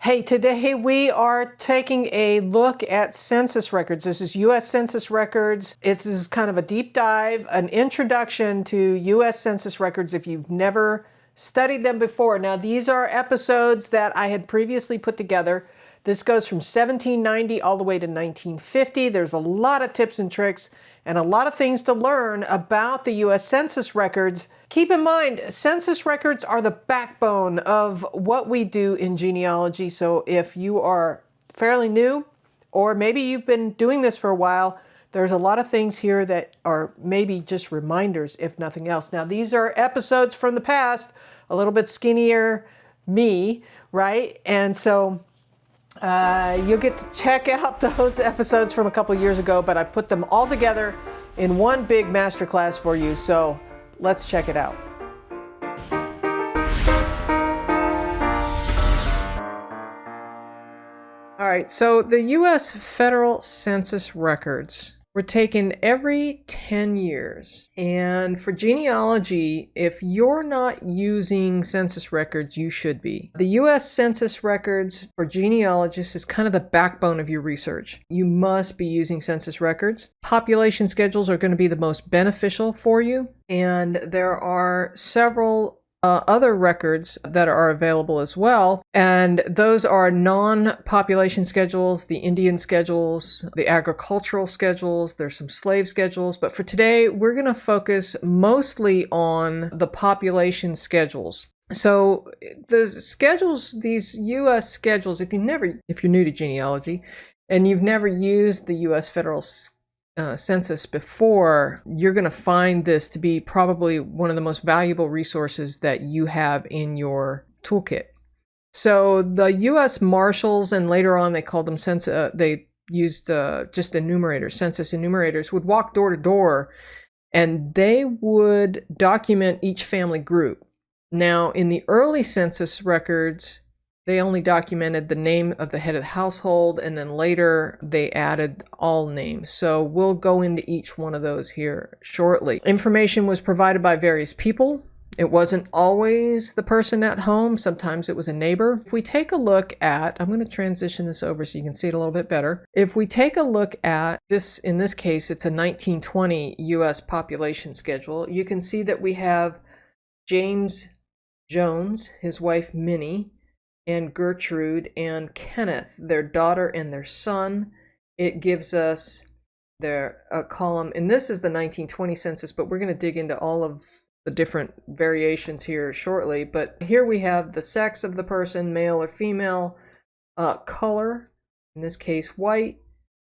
Hey, today we are taking a look at census records. This is US Census records. This is kind of a deep dive, an introduction to US Census records if you've never studied them before. Now, these are episodes that I had previously put together. This goes from 1790 all the way to 1950. There's a lot of tips and tricks and a lot of things to learn about the US Census records. Keep in mind, census records are the backbone of what we do in genealogy. So if you are fairly new, or maybe you've been doing this for a while, there's a lot of things here that are maybe just reminders, if nothing else. Now, these are episodes from the past, a little bit skinnier me, right? And so you'll get to check out those episodes from a couple years ago, but I put them all together in one big masterclass for you. So let's check it out. All right, so the U.S. federal census records were taken every 10 years. And for genealogy, if you're not using census records, you should be. The U.S. Census records for genealogists is kind of the backbone of your research. You must be using census records. Population schedules are going to be the most beneficial for you. And there are several other records that are available as well. And those are non-population schedules, the Indian schedules, the agricultural schedules, there's some slave schedules. But for today, we're going to focus mostly on the population schedules. So the schedules, these US schedules, if you're new to genealogy and you've never used the US federal census before, you're going to find this to be probably one of the most valuable resources that you have in your toolkit. So the U.S. Marshals, and later on they called them they used just enumerators, census enumerators, would walk door to door and they would document each family group. Now, in the early census records, they only documented the name of the head of the household, and then later they added all names. So we'll go into each one of those here shortly. Information was provided by various people. It wasn't always the person at home. Sometimes it was a neighbor. If we take a look at, I'm going to transition this over so you can see it a little bit better. If we take a look at this, in this case, it's a 1920 U.S. population schedule. You can see that we have James Jones, his wife Minnie, and Gertrude and Kenneth, their daughter and their son. It gives us their column, and this is the 1920 census, but we're going to dig into all of the different variations here shortly. But here we have the sex of the person, male or female, color, in this case white,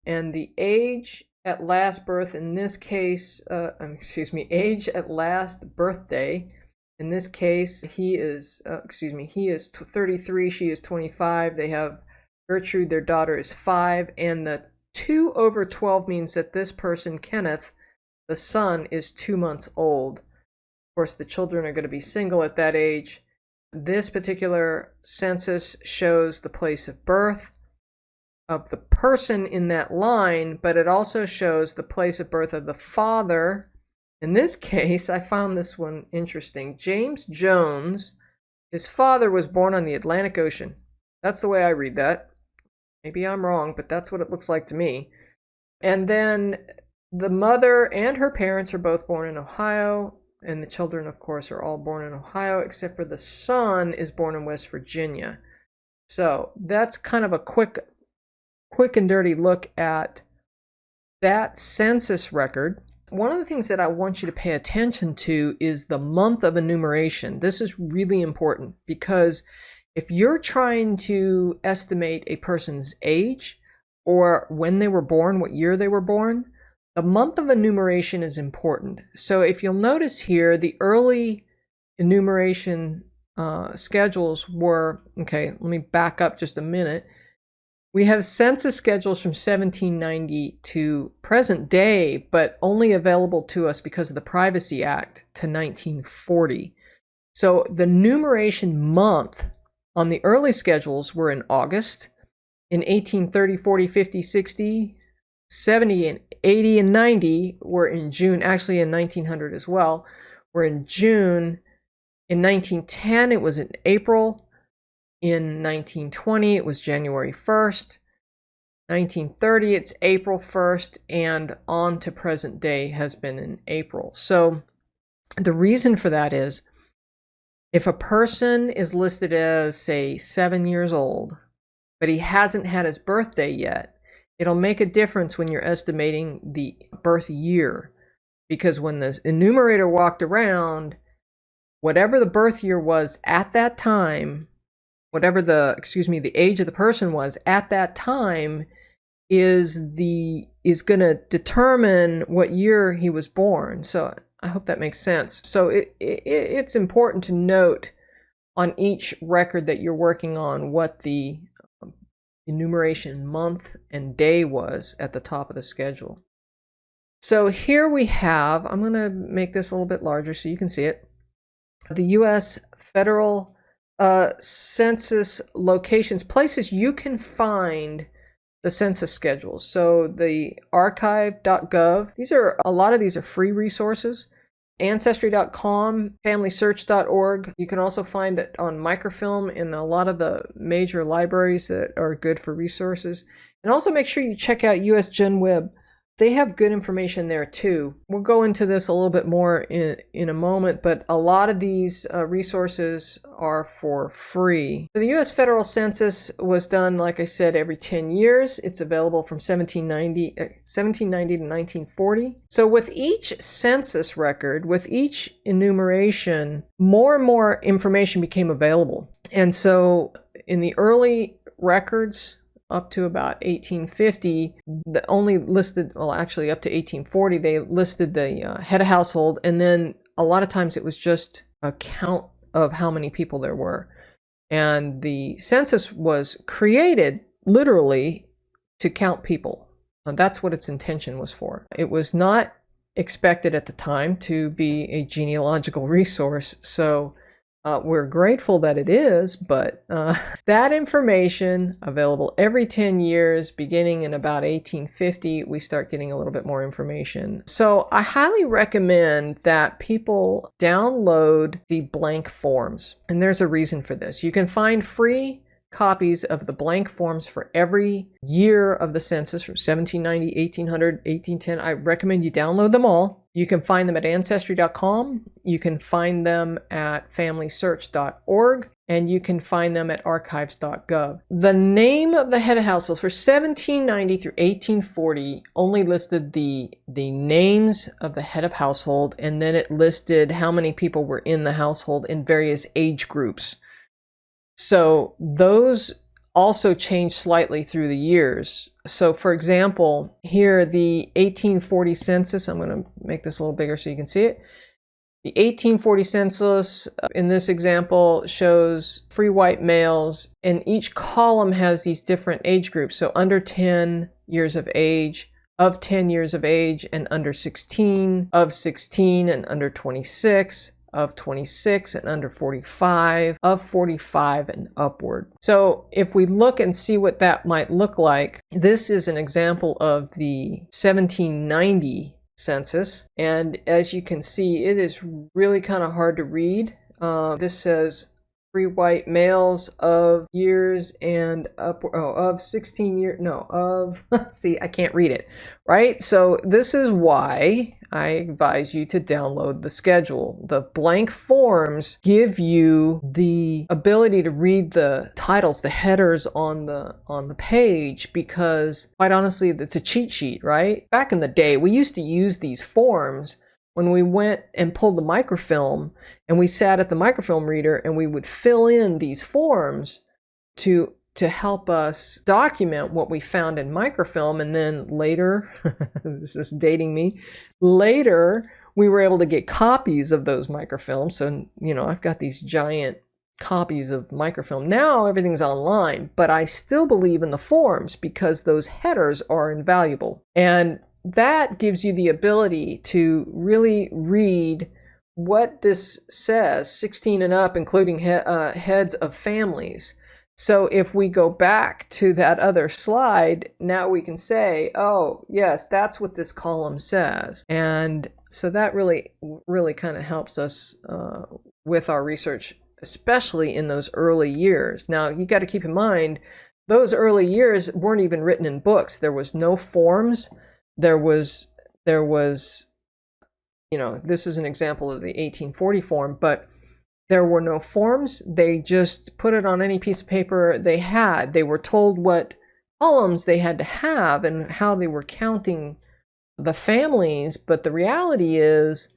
and the age at last birth, in this case, age at last birthday. In this case, he is 33, she is 25. They have Gertrude, their daughter, is 5. And the 2 over 12 means that this person, Kenneth, the son, is 2 months old. Of course, the children are going to be single at that age. This particular census shows the place of birth of the person in that line, but it also shows the place of birth of the father. In this case, I found this one interesting. James Jones, his father was born on the Atlantic Ocean. That's the way I read that. Maybe I'm wrong, but that's what it looks like to me. And then the mother and her parents are both born in Ohio, and the children, of course, are all born in Ohio, except for the son is born in West Virginia. So that's kind of a quick and dirty look at that census record. One of the things that I want you to pay attention to is the month of enumeration. This is really important because if you're trying to estimate a person's age or when they were born, what year they were born, the month of enumeration is important. So if you'll notice here, the early enumeration schedules were, okay, let me back up just a minute. We have census schedules from 1790 to present day, but only available to us because of the Privacy Act to 1940. So the numeration month on the early schedules were in August. In 1830, 40, 50, 60, 70, and 80, and 90 were in June. Actually, in 1900 as well, were in June. In 1910, it was in April. In 1920, it was January 1st. 1930, it's April 1st, and on to present day has been in April. So the reason for that is if a person is listed as, say, 7 years old, but he hasn't had his birthday yet, it'll make a difference when you're estimating the birth year. Because when the enumerator walked around, whatever the birth year was at that time, whatever the age of the person was at that time is going to determine what year he was born. So I hope that makes sense. So it's important to note on each record that you're working on what the enumeration month and day was at the top of the schedule. So here we have, I'm going to make this a little bit larger so you can see it, the US Federal Census locations, places you can find the census schedules. So the archive.gov, a lot of these are free resources. Ancestry.com, familysearch.org. You can also find it on microfilm in a lot of the major libraries that are good for resources. And also make sure you check out US Gen Web. They have good information there too. We'll go into this a little bit more in a moment, but a lot of these resources are for free. So the US Federal Census was done, like I said, every 10 years. It's available from 1790 to 1940. So with each census record, with each enumeration, more and more information became available. And so in the early records, up to about 1850, only listed, well, actually up to 1840, they listed the head of household, and then a lot of times it was just a count of how many people there were. And the census was created literally to count people. And that's what its intention was for. It was not expected at the time to be a genealogical resource, so we're grateful that it is, but that information available every 10 years, beginning in about 1850, we start getting a little bit more information. So I highly recommend that people download the blank forms. And there's a reason for this. You can find free copies of the blank forms for every year of the census from 1790, 1800, 1810. I recommend you download them all. You can find them at ancestry.com. You can find them at familysearch.org, and you can find them at archives.gov. The name of the head of household for 1790 through 1840 only listed the names of the head of household, and then it listed how many people were in the household in various age groups. So those also changed slightly through the years. So for example, here the 1840 census, I'm going to make this a little bigger so you can see it. The 1840 census in this example shows free white males, and each column has these different age groups. So under 10 years of age, of 10 years of age, and under 16, of 16 and under 26, of 26 and under 45, of 45 and upward. So if we look and see what that might look like, this is an example of the 1790 census. And as you can see, it is really kind of hard to read. This says free white males of years and up, of 16 years, no, of, see, I can't read it, right? So this is why I advise you to download the schedule. The blank forms give you the ability to read the titles, the headers on the page, because quite honestly, it's a cheat sheet, right? Back in the day, we used to use these forms when we went and pulled the microfilm, and we sat at the microfilm reader and we would fill in these forms to help us document what we found in microfilm. And then later, this is dating me, later we were able to get copies of those microfilms. So, you know, I've got these giant copies of microfilm. Now everything's online, but I still believe in the forms because those headers are invaluable. And that gives you the ability to really read what this says, 16 and up, including heads of families. So if we go back to that other slide, now we can say, oh, yes, that's what this column says. And so that really kind of helps us with our research especially in those early years. Now, you got to keep in mind, those early years weren't even written in books. There was no forms. There was, you know, this is an example of the 1840 form, but there were no forms. They just put it on any piece of paper they had. They were told what columns they had to have and how they were counting the families, but the reality is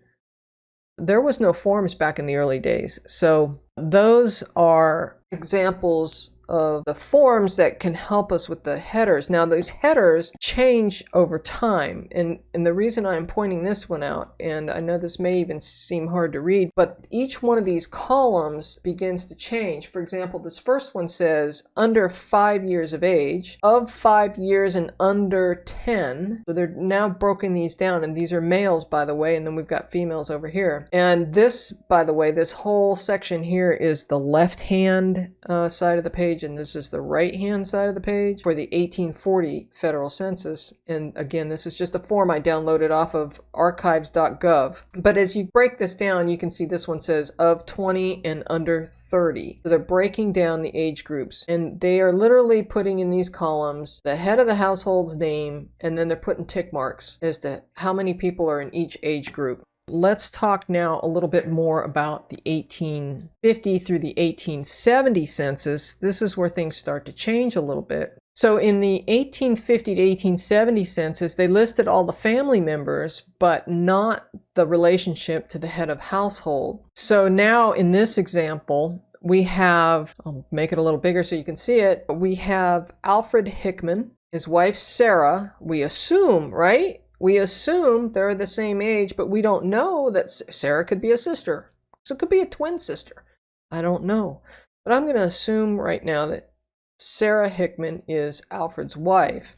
there was no forms back in the early days. So those are examples of the forms that can help us with the headers. Now, those headers change over time, and the reason I'm pointing this one out, and I know this may even seem hard to read, but each one of these columns begins to change. For example, this first one says under 5 years of age, of 5 years and under 10. So they're now broken these down, and these are males, by the way, and then we've got females over here. And this, by the way, this whole section here is the left-hand side of the page, and this is the right-hand side of the page for the 1840 federal census. And again, this is just a form I downloaded off of archives.gov. But as you break this down, you can see this one says of 20 and under 30. So they're breaking down the age groups, and they are literally putting in these columns the head of the household's name, and then they're putting tick marks as to how many people are in each age group. Let's talk now a little bit more about the 1850 through the 1870 census. This is where things start to change a little bit. So in the 1850 to 1870 census, they listed all the family members, but not the relationship to the head of household. So now in this example, we have, I'll make it a little bigger so you can see it. We have Alfred Hickman, his wife Sarah, we assume, right? We assume they're the same age, but we don't know that Sarah could be a sister. So it could be a twin sister. I don't know. But I'm going to assume right now that Sarah Hickman is Alfred's wife.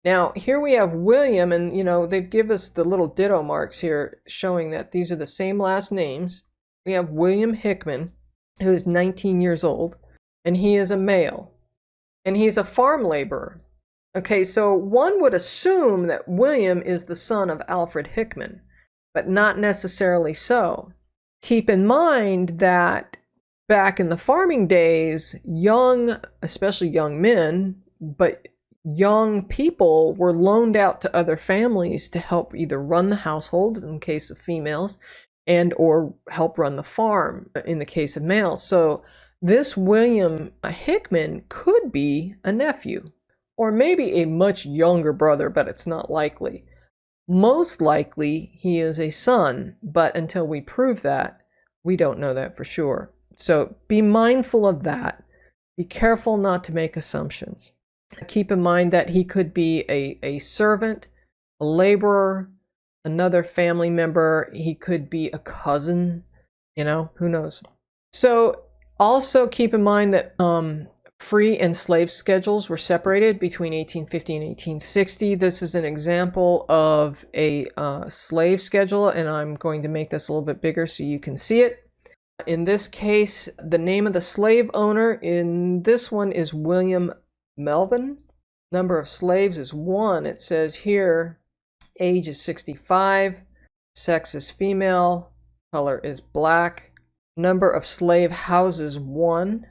Now, here we have William, and you know, they give us the little ditto marks here showing that these are the same last names. We have William Hickman, who is 19 years old, and he is a male. And he's a farm laborer. Okay, so one would assume that William is the son of Alfred Hickman, but not necessarily so. Keep in mind that back in the farming days, young, especially young men, but young people were loaned out to other families to help either run the household in case of females and or help run the farm in the case of males. So this William Hickman could be a nephew. Or maybe a much younger brother, but it's not likely. Most likely, he is a son, but until we prove that, we don't know that for sure. So be mindful of that. Be careful not to make assumptions. Keep in mind that he could be a servant, a laborer, another family member. He could be a cousin, you know, who knows. So also keep in mind that free and slave schedules were separated between 1850 and 1860. This is an example of a slave schedule, and I'm going to make this a little bit bigger so you can see it. In this case, the name of the slave owner in this one is William Melvin. Number of slaves is 1. It says here, age is 65, sex is female, color is black. Number of slave houses, 1.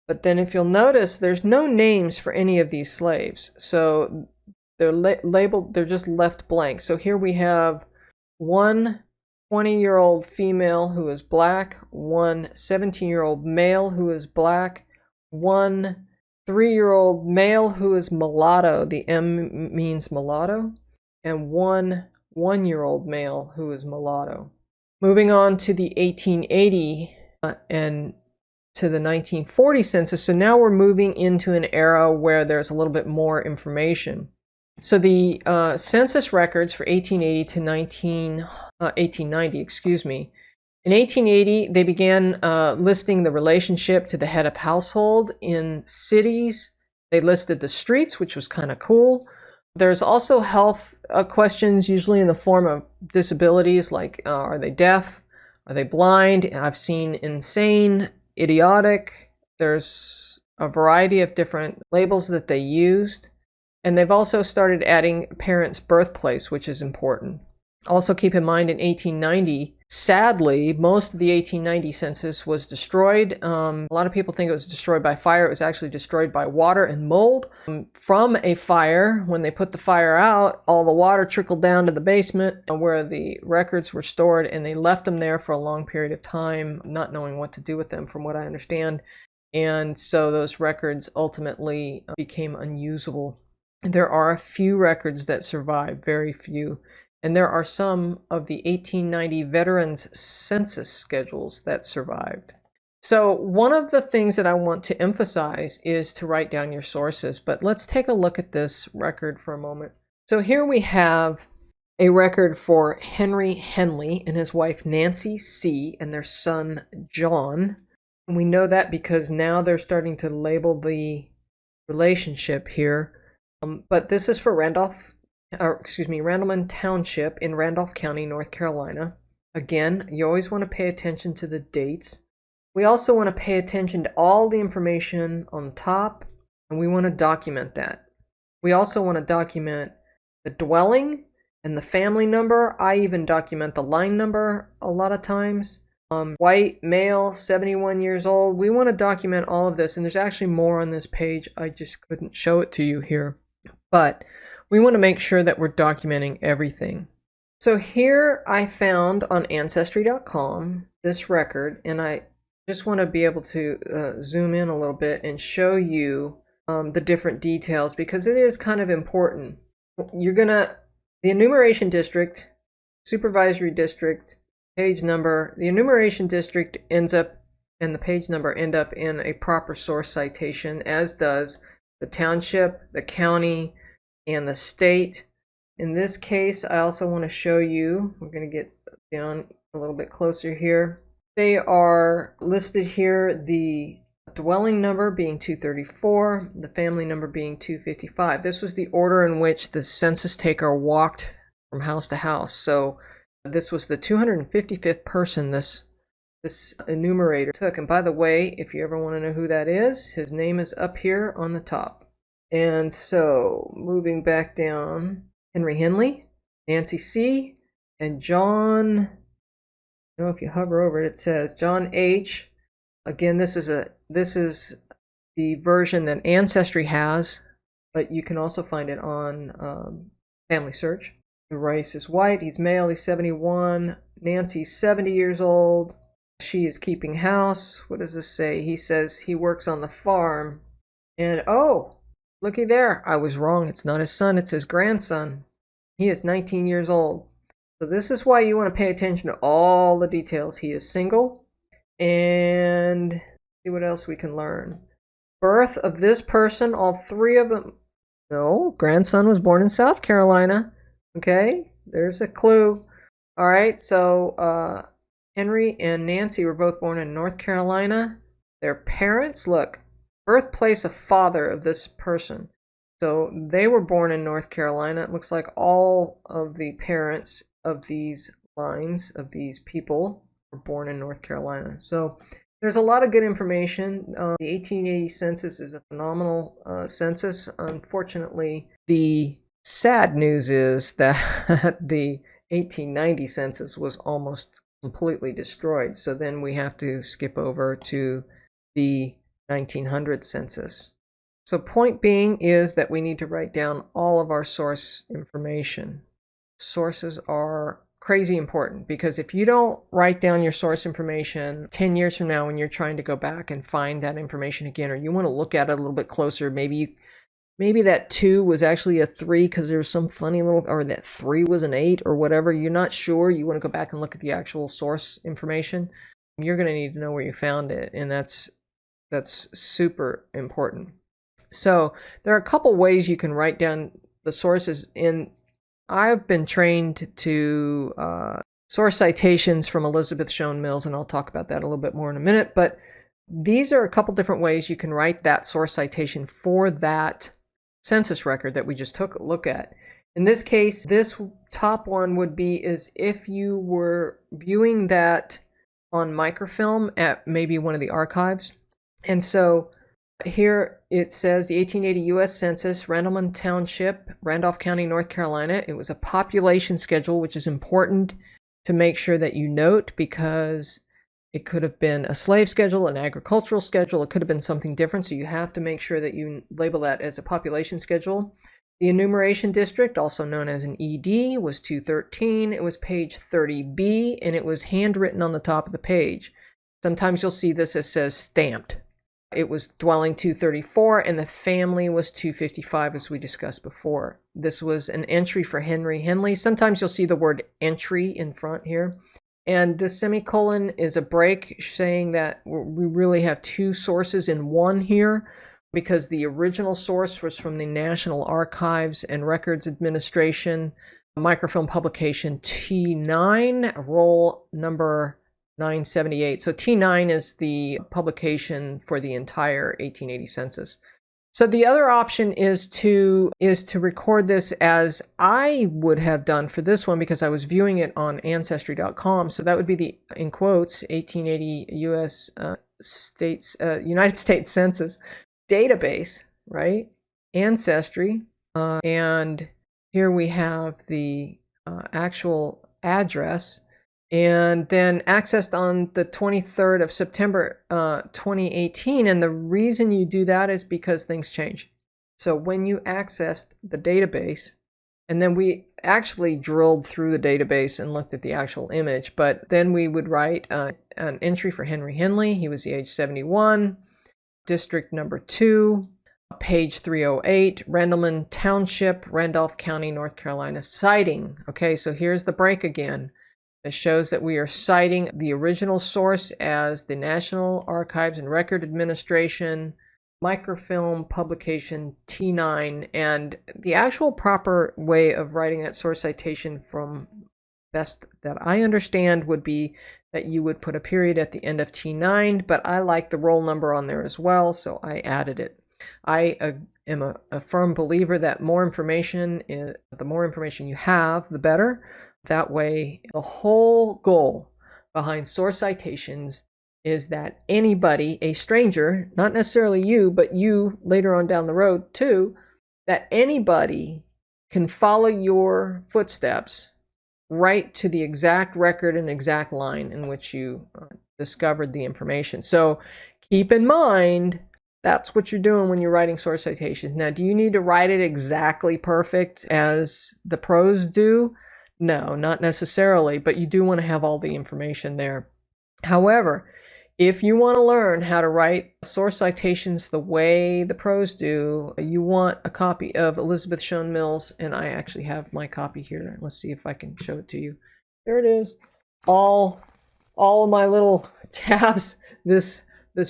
But then if you'll notice, there's no names for any of these slaves. So they're labeled, they're just left blank. So here we have one 20-year-old female who is black, one 17-year-old male who is black, one 3-year-old male who is mulatto, the M means mulatto, and one 1-year-old male who is mulatto. Moving on to the 1880 and to the 1940 census. So now we're moving into an era where there's a little bit more information. So the census records for 1880 to 1890, excuse me. In 1880, they began listing the relationship to the head of household in cities. They listed the streets, which was kind of cool. There's also health questions, usually in the form of disabilities, like are they deaf? Are they blind? I've seen insane, idiotic. There's a variety of different labels that they used. And they've also started adding parents' birthplace, which is important. Also keep in mind in 1890, Sadly, most of the 1890 census was destroyed. A lot of people think it was destroyed by fire. It was actually destroyed by water and mold. From a fire, when they put the fire out, all the water trickled down to the basement where the records were stored, and they left them there for a long period of time, not knowing what to do with them, from what I understand. And so those records ultimately became unusable. There are a few records that survive, very few. And there are some of the 1890 Veterans Census schedules that survived. So one of the things that I want to emphasize is to write down your sources. But let's take a look at this record for a moment. So here we have a record for Henry Henley and his wife Nancy C. and their son John. And we know that because now they're starting to label the relationship here. But this is for Randleman Township in Randolph County, North Carolina. Again, you always want to pay attention to the dates. We also want to pay attention to all the information on the top, and we want to document that. We also want to document the dwelling and the family number. I even document the line number a lot of times. White, male, 71 years old. We want to document all of this, and there's actually more on this page. I just couldn't show it to you here. But we want to make sure that we're documenting everything. So here I found on Ancestry.com this record, and I just want to be able to zoom in a little bit and show you the different details, because it is kind of important. The enumeration district, supervisory district, page number, the enumeration district ends up and the page number end up in a proper source citation, as does the township, the county, and the state. In this case, I also want to show you, we're going to get down a little bit closer here. They are listed here, the dwelling number being 234, the family number being 255. This was the order in which the census taker walked from house to house. So this was the 255th person this enumerator took. And by the way, if you ever want to know who that is, his name is up here on the top. And so moving back down, Henry Henley, Nancy C., and John, if you hover over it, it says John H. Again, this is the version that Ancestry has, but you can also find it on Family Search. The race is white, he's male, he's 71. Nancy's 70 years old. She is keeping house. What does this say? He says he works on the farm. And oh, looky there, I was wrong. It's not his son, it's his grandson. He is 19 years old. So this is why you want to pay attention to all the details. He is single. And see what else we can learn. Birth of this person, all three of them. No, grandson was born in South Carolina. Okay, there's a clue. All right, so Henry and Nancy were both born in North Carolina. Their parents, look, birthplace of father of this person. So they were born in North Carolina. It looks like all of the parents of these lines, of these people, were born in North Carolina. So there's a lot of good information. The 1880 census is a phenomenal census. Unfortunately, the sad news is that the 1890 census was almost completely destroyed. So then we have to skip over to the 1900 census. So point being is that we need to write down all of our source information. Sources are crazy important, because if you don't write down your source information 10 years from now when you're trying to go back and find that information again, or you want to look at it a little bit closer, maybe that 2 was actually a 3 because there was some funny little, or that 3 was an 8 or whatever, you're not sure, you want to go back and look at the actual source information, you're going to need to know where you found it, and that's super important. So there are a couple ways you can write down the sources. I've been trained to source citations from Elizabeth Shown Mills, and I'll talk about that a little bit more in a minute, but these are a couple different ways you can write that source citation for that census record that we just took a look at. In this case, this top one would be as if you were viewing that on microfilm at maybe one of the archives. And so here it says the 1880 US Census, Randleman Township, Randolph County, North Carolina. It was a population schedule, which is important. to make sure that you note, because it could have been a slave schedule, an agricultural schedule, it could have been something different, so you have to make sure that you label that as a population schedule. The enumeration district, also known as an ED, was 213. It was page 30B, and it was handwritten on the top of the page. Sometimes you'll see this as says stamped. It was dwelling 234, and the family was 255, as we discussed before. This was an entry for Henry Henley. Sometimes you'll see the word entry in front here. And the semicolon is a break saying that we really have two sources in one here, because the original source was from the National Archives and Records Administration, microfilm publication T9, roll number 978. So T9 is the publication for the entire 1880 census. So the other option is to record this as I would have done for this one, because I was viewing it on Ancestry.com. So that would be the, in quotes, 1880 US United States Census database, right? Ancestry. And here we have the actual address. And then accessed on the 23rd of September 2018. And the reason you do that is because things change. So when you accessed the database, and then we actually drilled through the database and looked at the actual image, but then we would write an entry for Henry Henley. He was the age 71, district number 2, page 308, Rendleman Township, Randolph County, North Carolina, citing. Okay, so here's the break again. It shows that we are citing the original source as the National Archives and Record Administration, microfilm publication T9, and the actual proper way of writing that source citation, from best that I understand, would be that you would put a period at the end of T9, but I like the roll number on there as well, so I added it. I am a firm believer that the more information you have, the better. That way, the whole goal behind source citations is that anybody, a stranger, not necessarily you, but you later on down the road too, that anybody can follow your footsteps right to the exact record and exact line in which you discovered the information. So keep in mind, that's what you're doing when you're writing source citations. Now, do you need to write it exactly perfect as the pros do? No, not necessarily, but you do want to have all the information there. However, if you want to learn how to write source citations the way the pros do, you want a copy of Elizabeth Shown Mills, and I actually have my copy here. Let's see if I can show it to you. There it is. All of my little tabs. This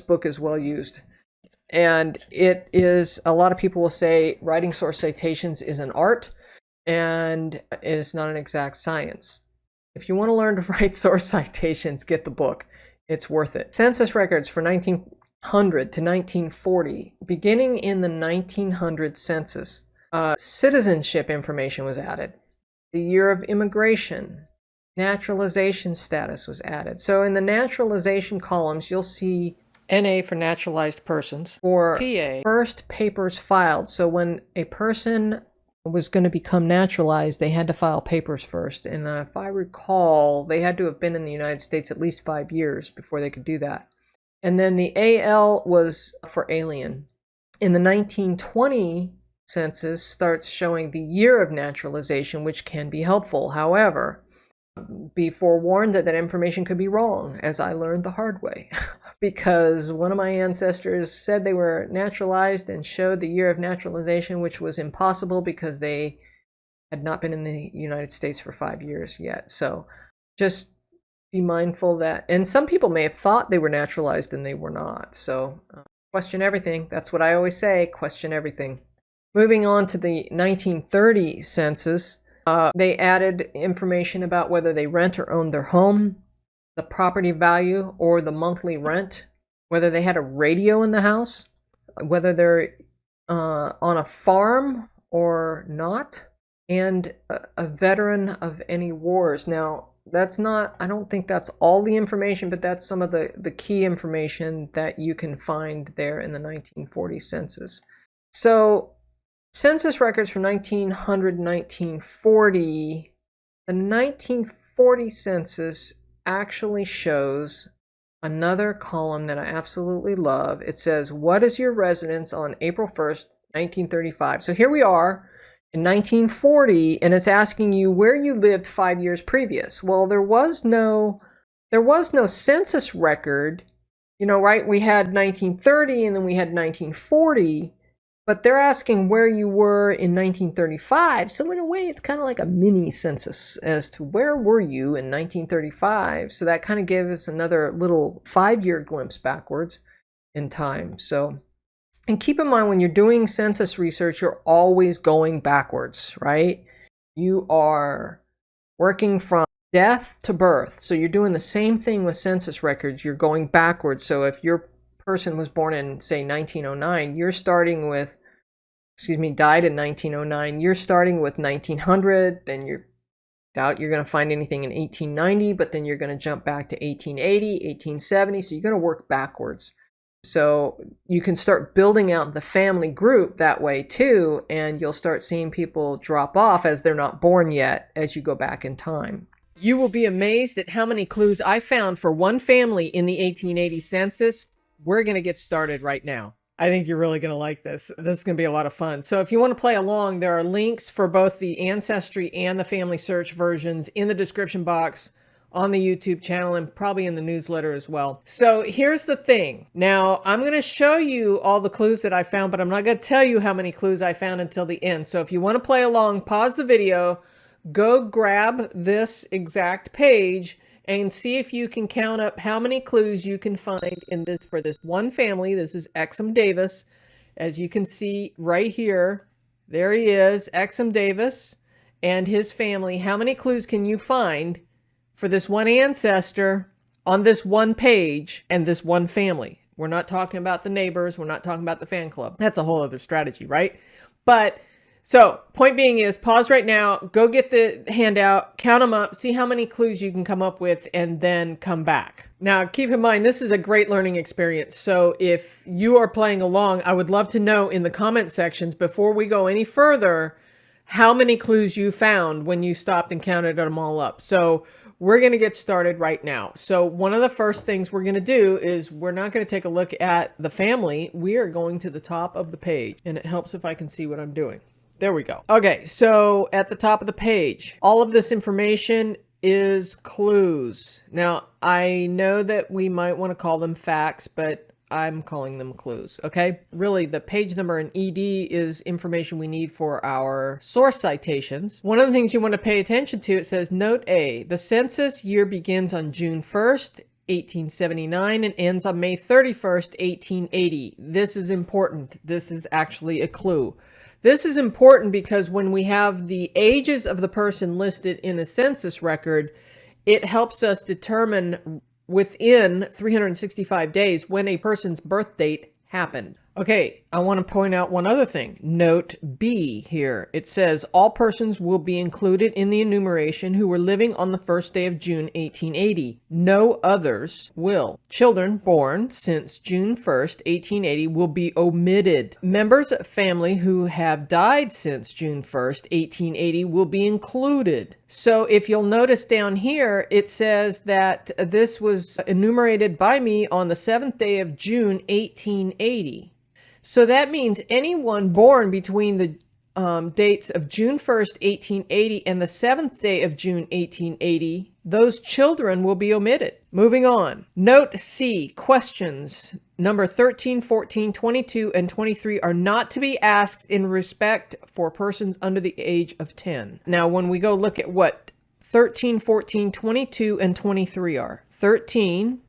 book is well used. And it is, a lot of people will say writing source citations is an art, and it's not an exact science. If you want to learn to write source citations, get the book. It's worth it. Census records for 1900 to 1940. Beginning in the 1900 census, citizenship information was added. The year of immigration, naturalization status was added. So in the naturalization columns, you'll see NA for naturalized persons, or PA, first papers filed. So when a person was going to become naturalized, they had to file papers first. And if I recall, they had to have been in the United States at least 5 years before they could do that. And then the AL was for alien. In the 1920 census starts showing the year of naturalization, which can be helpful. However, be forewarned that that information could be wrong, as I learned the hard way. Because one of my ancestors said they were naturalized and showed the year of naturalization, which was impossible because they had not been in the United States for 5 years yet. So just be mindful that, and some people may have thought they were naturalized and they were not. So question everything. That's what I always say, question everything. Moving on to the 1930 census, they added information about whether they rent or own their home, the property value or the monthly rent, whether they had a radio in the house, whether they're on a farm or not, and a veteran of any wars. Now, that's not, I don't think that's all the information, but that's some of the key information that you can find there in the 1940 census. So census records from 1900 to 1940 The 1940 census actually shows another column that I absolutely love. It says, what is your residence on April 1st, 1935? So here we are in 1940, and it's asking you where you lived 5 years previous. Well, there was no census record, you know, right? We had 1930 and then we had 1940, but they're asking where you were in 1935. So in a way, it's kind of like a mini census as to where were you in 1935. So that kind of gave us another little 5-year glimpse backwards in time. So, and keep in mind, when you're doing census research, you're always going backwards, right? You are working from death to birth. So you're doing the same thing with census records. You're going backwards. So if your person was born in, say, 1909, you're starting with, died in 1909, you're starting with 1900, then you're doubt you're going to find anything in 1890, but then you're going to jump back to 1880, 1870. So you're going to work backwards. So you can start building out the family group that way too, and you'll start seeing people drop off as they're not born yet as you go back in time. You will be amazed at how many clues I found for one family in the 1880 census. We're going to get started right now. I think you're really going to like this. This is going to be a lot of fun. So if you want to play along, there are links for both the Ancestry and the Family Search versions in the description box on the YouTube channel and probably in the newsletter as well. So here's the thing. Now I'm going to show you all the clues that I found, but I'm not going to tell you how many clues I found until the end. So if you want to play along, pause the video, go grab this exact page and see if you can count up how many clues you can find in this for this one family. This is Exum Davis. As you can see right here, there he is, Exum Davis and his family. How many clues can you find for this one ancestor on this one page and this one family? We're not talking about the neighbors. We're not talking about the fan club. That's a whole other strategy, right? But so point being is pause right now, go get the handout, count them up, see how many clues you can come up with, and then come back. Now, keep in mind, this is a great learning experience. So if you are playing along, I would love to know in the comment sections before we go any further, how many clues you found when you stopped and counted them all up. So we're going to get started right now. So one of the first things we're going to do is we're not going to take a look at the family. We are going to the top of the page, and it helps if I can see what I'm doing. There we go. Okay, so at the top of the page, all of this information is clues. Now, I know that we might want to call them facts, but I'm calling them clues, okay? Really, the page number in ED is information we need for our source citations. One of the things you want to pay attention to, it says, Note A, the census year begins on June 1st, 1879 and ends on May 31st, 1880. This is important. This is actually a clue. This is important because when we have the ages of the person listed in a census record, it helps us determine within 365 days when a person's birth date happened. Okay, I want to point out one other thing. Note B here. It says all persons will be included in the enumeration who were living on the first day of June 1880. No others will. Children born since June 1st, 1880 will be omitted. Members of family who have died since June 1st, 1880 will be included. So if you'll notice down here, it says that this was enumerated by me on the 7th day of June, 1880. So that means anyone born between the dates of June 1st, 1880 and the 7th day of June, 1880, those children will be omitted. Moving on. Note C, questions number 13, 14, 22, and 23 are not to be asked in respect for persons under the age of 10. Now, when we go look at what 13, 14, 22, and 23 are. 13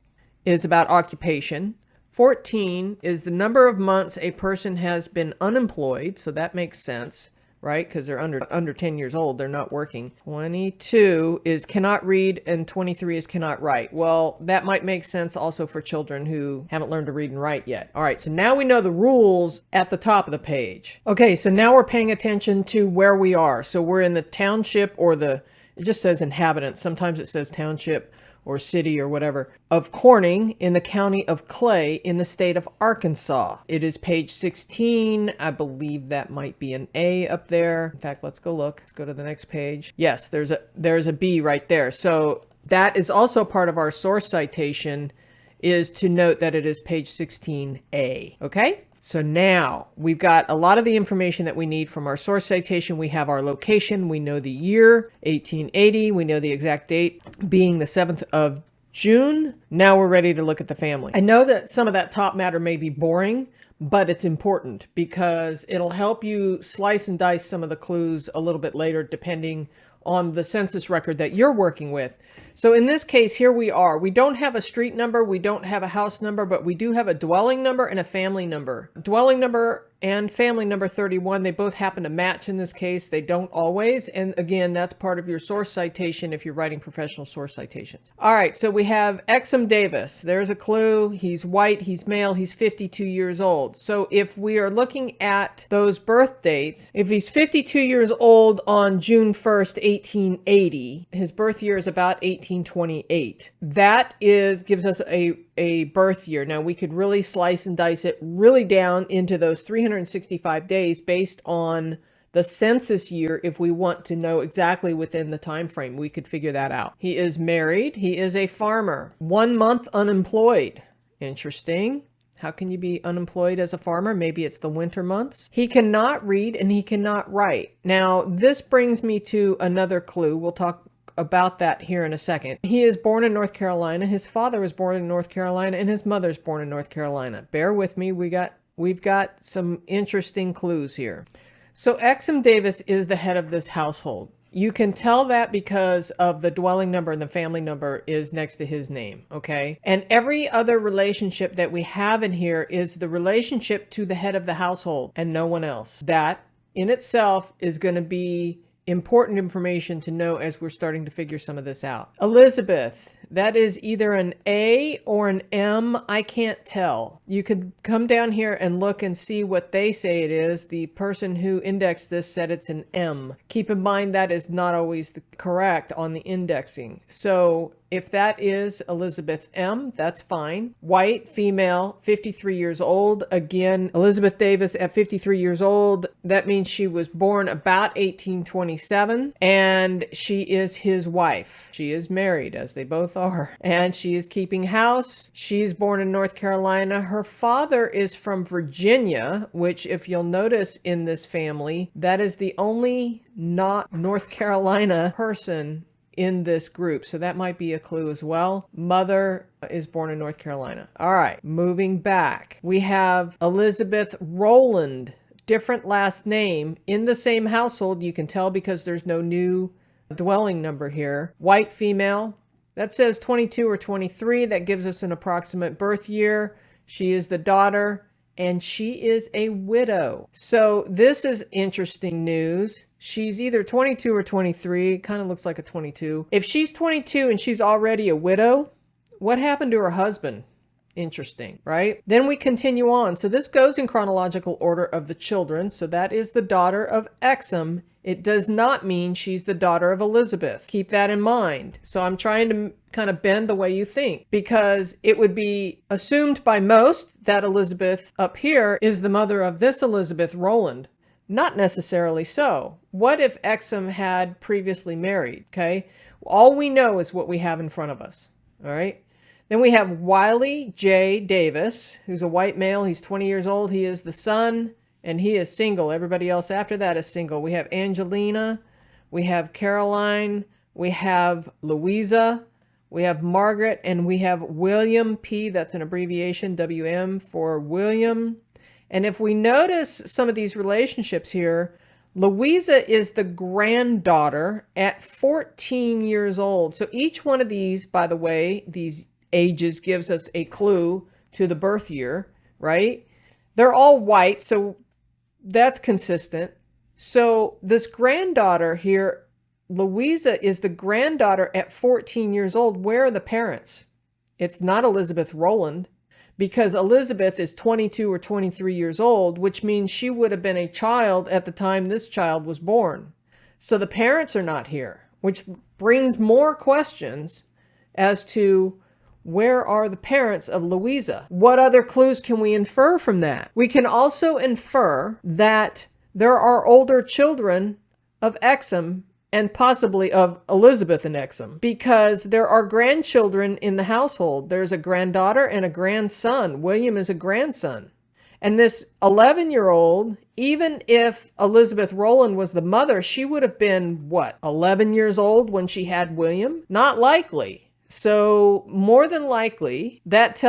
is about occupation. 14 is the number of months a person has been unemployed, so that makes sense, right? Because they're under 10 years old, they're not working. 22 is cannot read, and 23 is cannot write. Well, that might make sense also for children who haven't learned to read and write yet. All right, so now we know the rules at the top of the page. Okay, so now we're paying attention to where we are. So we're in the township or it just says inhabitants. Sometimes it says township or city or whatever, of Corning in the county of Clay in the state of Arkansas. It is page 16. I believe that might be an A up there. In fact, let's go look. Let's go to the next page. Yes, there's a B right there. So that is also part of our source citation, is to note that it is page 16A. Okay? So now we've got a lot of the information that we need from our source citation. We have our location. We know the year, 1880. We know the exact date being the 7th of June. Now we're ready to look at the family. I know that some of that top matter may be boring, but it's important because it'll help you slice and dice some of the clues a little bit later, depending on the census record that you're working with. So in this case, here we are. We don't have a street number, we don't have a house number, but we do have a dwelling number and a family number. Dwelling number and family number 31, they both happen to match in this case. They don't always. And again, that's part of your source citation if you're writing professional source citations. All right, so we have Exum Davis. There's a clue. He's white, he's male, he's 52 years old. So if we are looking at those birth dates, if he's 52 years old on June 1st, 1880, his birth year is about 1828. That gives us a birth year. Now we could really slice and dice it really down into those 365 days based on the census year. If we want to know exactly within the time frame, we could figure that out. He is married. He is a farmer. 1 month unemployed. Interesting. How can you be unemployed as a farmer? Maybe it's the winter months. He cannot read and he cannot write. Now this brings me to another clue. We'll talk about that here in a second. He is born in North Carolina. His father was born in North Carolina and his mother's born in North Carolina. Bear with me. We've got some interesting clues here. So Exum Davis is the head of this household. You can tell that because of the dwelling number and the family number is next to his name, okay? And every other relationship that we have in here is the relationship to the head of the household and no one else. That in itself is going to be important information to know as we're starting to figure some of this out. Elizabeth, that is either an A or an M. I can't tell. You could come down here and look and see what they say it is. The person who indexed this said it's an M. Keep in mind that is not always correct on the indexing. So if that is Elizabeth M, that's fine. White, female, 53 years old. Again, Elizabeth Davis at 53 years old. That means she was born about 1827 and she is his wife. She is married, as they both are, and she is keeping house. She's born in North Carolina. Her father is from Virginia, which if you'll notice in this family, that is the only not North Carolina person in this group. So that might be a clue as well. Mother is born in North Carolina. All right, moving back. We have Elizabeth Rowland, different last name in the same household. You can tell because there's no new dwelling number here. White female. That says 22 or 23. That gives us an approximate birth year. She is the daughter and she is a widow. So this is interesting news. She's either 22 or 23. It kind of looks like a 22. If she's 22 and she's already a widow, what happened to her husband? Interesting, right? Then we continue on. So this goes in chronological order of the children. So that is the daughter of Exum. It does not mean she's the daughter of Elizabeth. Keep that in mind. So I'm trying to kind of bend the way you think, because it would be assumed by most that Elizabeth up here is the mother of this Elizabeth Rowland. Not necessarily so. What if Exum had previously married? Okay. All we know is what we have in front of us. All right. Then we have Wiley J. Davis, who's a white male. He's 20 years old. He is the son and he is single. Everybody else after that is single. We have Angelina. We have Caroline. We have Louisa. We have Margaret, and we have William P. That's an abbreviation, WM for William. And if we notice some of these relationships here, Louisa is the granddaughter at 14 years old. So each one of these, by the way, these ages gives us a clue to the birth year, right? They're all white, so that's consistent. So this granddaughter here, Louisa, is the granddaughter at 14 years old. Where are the parents? It's not Elizabeth Rowland, because Elizabeth is 22 or 23 years old, which means she would have been a child at the time this child was born. So the parents are not here, which brings more questions as to where are the parents of Louisa. What other clues can we infer from that? We can also infer that there are older children of Exum and possibly of Elizabeth and Exum, because there are grandchildren in the household. There's a granddaughter and a grandson. William is a grandson. And this 11-year-old, even if Elizabeth Rowland was the mother, she would have been, what, 11 years old when she had William? Not likely. So more than likely, that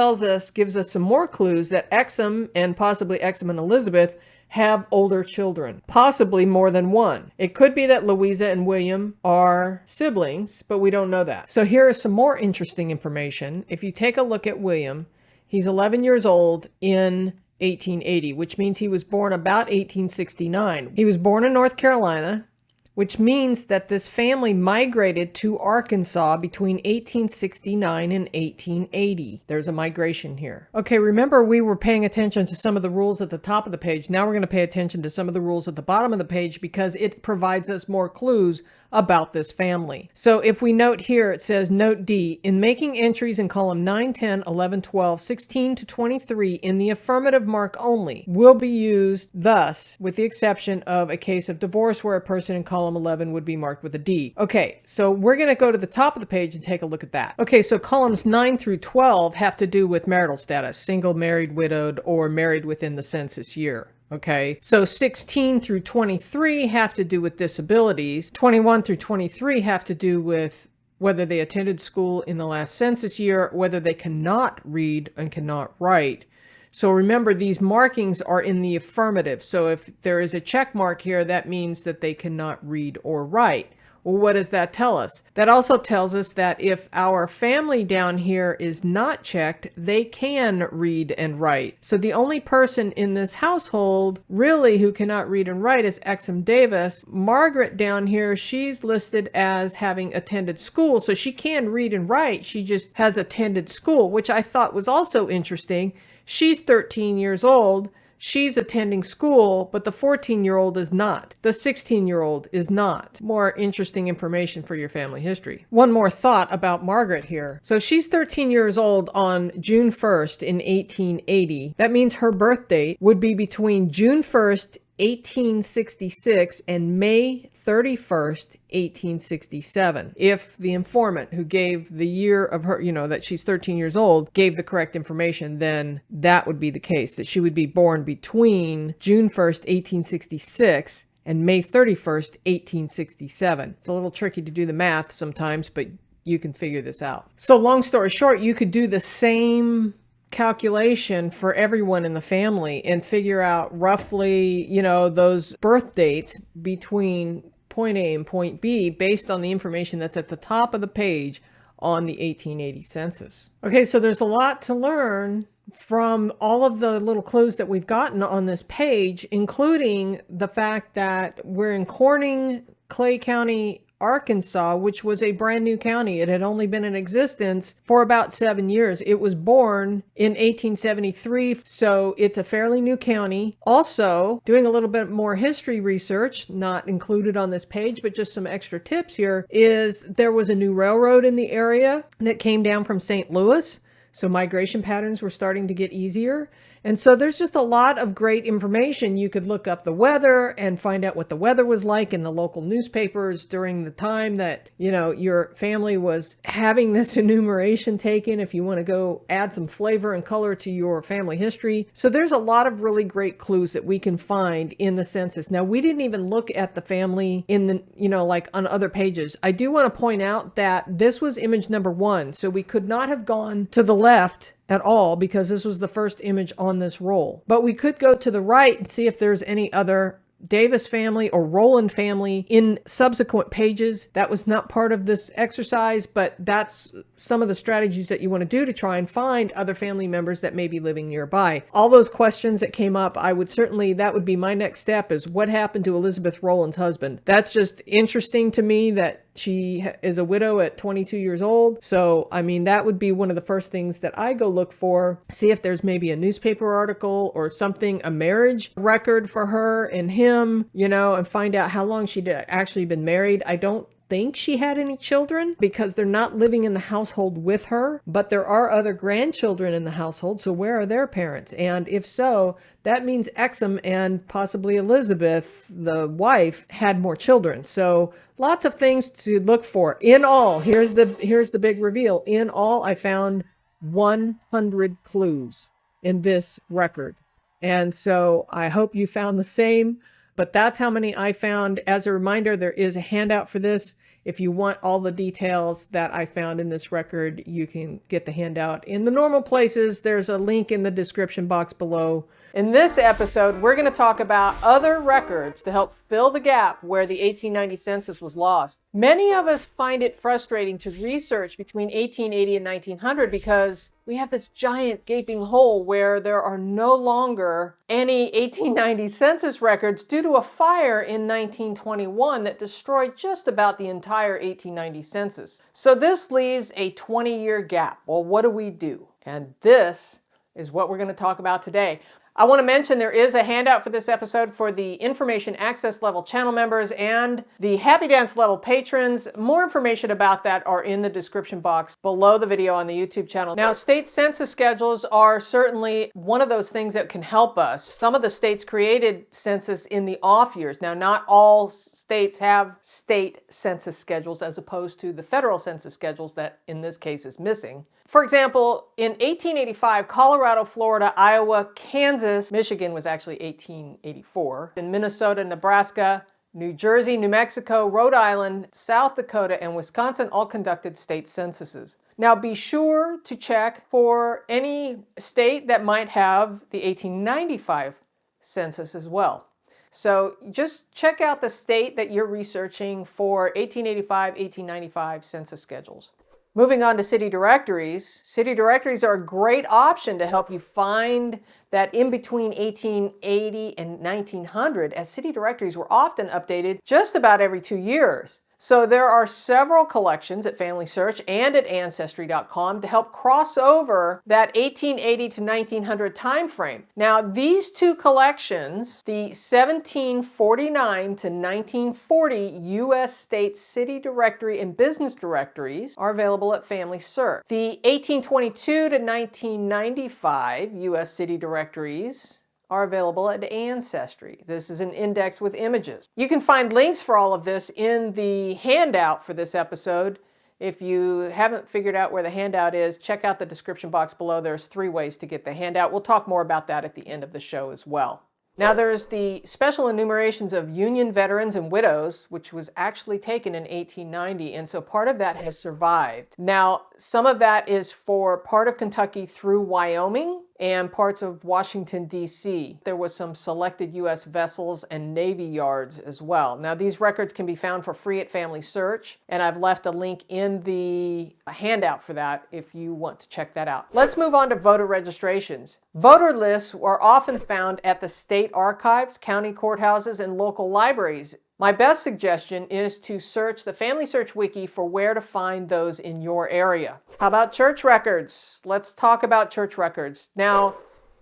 gives us some more clues that Exum and possibly Exum and Elizabeth have older children, possibly more than one. It could be that Louisa and William are siblings, but we don't know that. So here is some more interesting information. If you take a look at William, he's 11 years old in 1880, which means he was born about 1869. He was born in North Carolina, which means that this family migrated to Arkansas between 1869 and 1880. There's a migration here. Okay, remember we were paying attention to some of the rules at the top of the page. Now we're going to pay attention to some of the rules at the bottom of the page because it provides us more clues about this family. So if we note here, it says, note D, in making entries in column 9, 10, 11, 12, 16 to 23 in the affirmative mark only will be used thus, with the exception of a case of divorce where a person in column 11 would be marked with a D. Okay, so we're going to go to the top of the page and take a look at that. Okay, so columns 9 through 12 have to do with marital status, single, married, widowed, or married within the census year. Okay, so 16 through 23 have to do with disabilities. 21 through 23 have to do with whether they attended school in the last census year, whether they cannot read and cannot write. So remember, these markings are in the affirmative. So if there is a check mark here, that means that they cannot read or write. Well, what does that tell us? That also tells us that if our family down here is not checked, they can read and write. So the only person in this household really who cannot read and write is Exum Davis. Margaret down here, she's listed as having attended school. So she can read and write. She just has attended school, which I thought was also interesting. She's 13 years old. She's attending school, but the 14-year-old is not. The 16-year-old is not. More interesting information for your family history. One more thought about Margaret here. So she's 13 years old on June 1st in 1880. That means her birth date would be between June 1st, 1866 and May 31st, 1867. If the informant who gave the year of her, that she's 13 years old, gave the correct information, then that would be the case, that she would be born between June 1st, 1866 and May 31st, 1867. It's a little tricky to do the math sometimes, but you can figure this out. So long story short, you could do the same calculation for everyone in the family and figure out roughly, those birth dates between point A and point B based on the information that's at the top of the page on the 1880 census. Okay, so there's a lot to learn from all of the little clues that we've gotten on this page, including the fact that we're in Corning, Clay County, Arkansas, which was a brand new county. It had only been in existence for about 7 years. It was born in 1873, so it's a fairly new county. Also, doing a little bit more history research, not included on this page, but just some extra tips here, is there was a new railroad in the area that came down from St. Louis. So migration patterns were starting to get easier. And so there's just a lot of great information. You could look up the weather and find out what the weather was like in the local newspapers during the time that, your family was having this enumeration taken, if you want to go add some flavor and color to your family history. So there's a lot of really great clues that we can find in the census. Now, we didn't even look at the family in the, like on other pages. I do want to point out that this was image number 1. So we could not have gone to the left at all because this was the first image on this roll. But we could go to the right and see if there's any other Davis family or Rowland family in subsequent pages. That was not part of this exercise, but that's some of the strategies that you want to do to try and find other family members that may be living nearby. All those questions that came up, that would be my next step, is what happened to Elizabeth Rowland's husband? That's just interesting to me that she is a widow at 22 years old. So, that would be one of the first things that I go look for. See if there's maybe a newspaper article or something, a marriage record for her and him, and find out how long she'd actually been married. I don't think she had any children because they're not living in the household with her, but there are other grandchildren in the household. So where are their parents? And if so, that means Exum and possibly Elizabeth, the wife, had more children. So lots of things to look for. In all, here's the big reveal. In all, I found 100 clues in this record. And so I hope you found the same, but that's how many I found. As a reminder, there is a handout for this. If you want all the details that I found in this record, you can get the handout in the normal places. There's a link in the description box below. In this episode, we're going to talk about other records to help fill the gap where the 1890 census was lost. Many of us find it frustrating to research between 1880 and 1900 because we have this giant gaping hole where there are no longer any 1890 census records due to a fire in 1921 that destroyed just about the entire 1890 census. So this leaves a 20-year gap. Well, what do we do? And this is what we're going to talk about today. I want to mention there is a handout for this episode for the information access level channel members and the Happy Dance level patrons. More information about that are in the description box below the video on the YouTube channel. Now, state census schedules are certainly one of those things that can help us. Some of the states created census in the off years. Now, not all states have state census schedules as opposed to the federal census schedules that in this case is missing. For example, in 1885, Colorado, Florida, Iowa, Kansas, Michigan was actually 1884, in Minnesota, Nebraska, New Jersey, New Mexico, Rhode Island, South Dakota, and Wisconsin all conducted state censuses. Now be sure to check for any state that might have the 1895 census as well. So just check out the state that you're researching for 1885, 1895 census schedules. Moving on to city directories. City directories are a great option to help you find that in between 1880 and 1900, as city directories were often updated just about every 2 years. So there are several collections at Family Search and at Ancestry.com to help cross over that 1880 to 1900 time frame. Now, these two collections, the 1749 to 1940 U.S. State City Directory and Business Directories, are available at Family Search. The 1822 to 1995 U.S. City Directories are available at Ancestry. This is an index with images. You can find links for all of this in the handout for this episode. If you haven't figured out where the handout is, check out the description box below. There's 3 ways to get the handout. We'll talk more about that at the end of the show as well. Now there's the special enumerations of Union veterans and widows, which was actually taken in 1890, and so part of that has survived. Now, some of that is for part of Kentucky through Wyoming and parts of Washington, D.C. There was some selected U.S. vessels and Navy yards as well. Now, these records can be found for free at Family Search, and I've left a link in the handout for that if you want to check that out. Let's move on to voter registrations. Voter lists are often found at the state archives, county courthouses, and local libraries. My best suggestion is to search the Family Search Wiki for where to find those in your area. How about church records? Let's talk about church records. Now,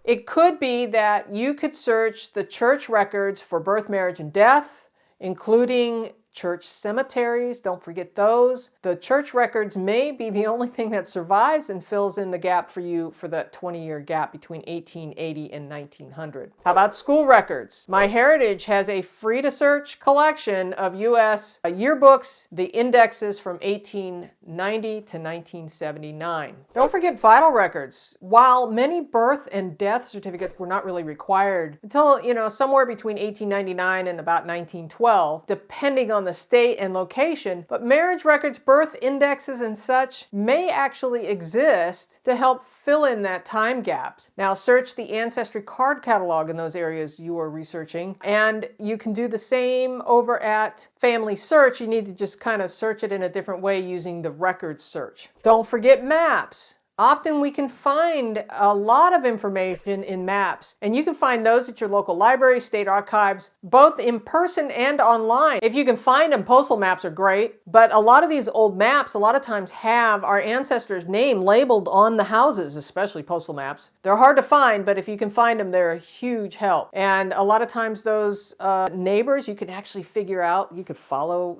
it could be that you could search the church records for birth, marriage, and death, including church cemeteries. Don't forget those. The church records may be the only thing that survives and fills in the gap for you for that 20-year gap between 1880 and 1900. How about school records? MyHeritage has a free-to-search collection of U.S. yearbooks, the indexes from 1890 to 1979. Don't forget vital records. While many birth and death certificates were not really required until, somewhere between 1899 and about 1912, depending on the state and location, but marriage records, birth indexes, and such may actually exist to help fill in that time gap. Now search the Ancestry card catalog in those areas you are researching, and you can do the same over at Family Search. You need to just kind of search it in a different way using the records search. Don't forget maps. Often we can find a lot of information in maps, and you can find those at your local library, state archives, both in person and online. If you can find them, postal maps are great, but a lot of these old maps a lot of times have our ancestors' name labeled on the houses, especially postal maps. They're hard to find, but if you can find them, they're a huge help. And a lot of times those neighbors, you can actually figure out, you could follow,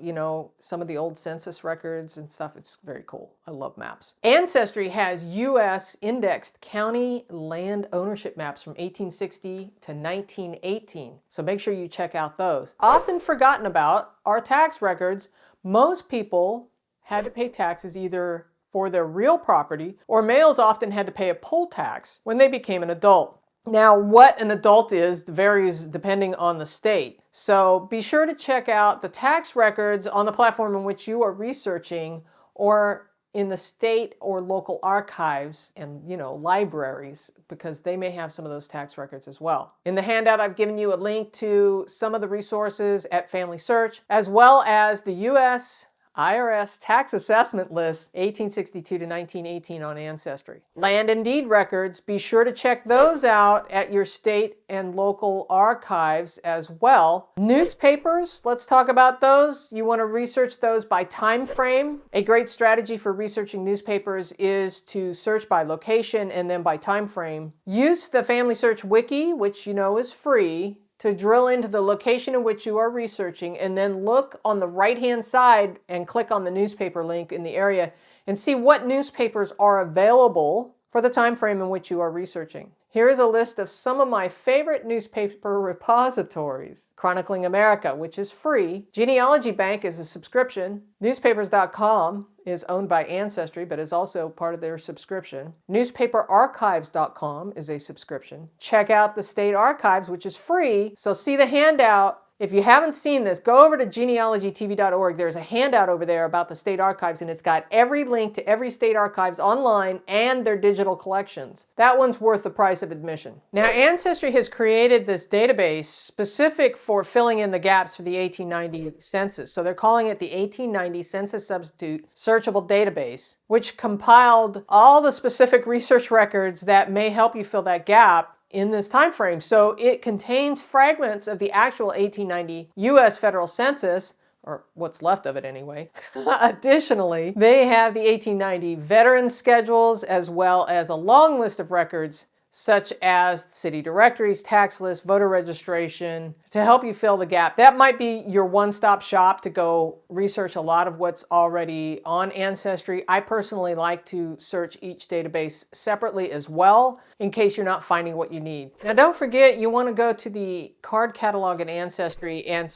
some of the old census records and stuff. It's very cool. I love maps. Ancestry has US indexed county land ownership maps from 1860 to 1918. So make sure you check out those. Often forgotten about are tax records. Most people had to pay taxes either for their real property, or males often had to pay a poll tax when they became an adult. Now, what an adult is varies depending on the state. So be sure to check out the tax records on the platform in which you are researching, or in the state or local archives and, libraries, because they may have some of those tax records as well. In the handout, I've given you a link to some of the resources at Family Search, as well as the US IRS tax assessment list, 1862 to 1918 on Ancestry. Land and deed records, be sure to check those out at your state and local archives as well. Newspapers, let's talk about those. You want to research those by time frame. A great strategy for researching newspapers is to search by location and then by time frame. Use the Family Search Wiki, which is free, to drill into the location in which you are researching, and then look on the right-hand side and click on the newspaper link in the area and see what newspapers are available for the time frame in which you are researching. Here is a list of some of my favorite newspaper repositories. Chronicling America, which is free. Genealogy Bank is a subscription. Newspapers.com is owned by Ancestry, but is also part of their subscription. Newspaperarchives.com is a subscription. Check out the state archives, which is free. So see the handout. If you haven't seen this, go over to genealogytv.org. There's a handout over there about the state archives, and it's got every link to every state archives online and their digital collections. That one's worth the price of admission. Now, Ancestry has created this database specific for filling in the gaps for the 1890 census. So they're calling it the 1890 Census Substitute Searchable Database, which compiled all the specific research records that may help you fill that gap in this time frame. So it contains fragments of the actual 1890 US federal census, or what's left of it anyway. Additionally, they have the 1890 veteran schedules, as well as a long list of records such as city directories, tax lists, voter registration, to help you fill the gap. That might be your one-stop shop to go research a lot of what's already on Ancestry. I personally like to search each database separately as well, in case you're not finding what you need. Now, don't forget, you want to go to the card catalog in Ancestry and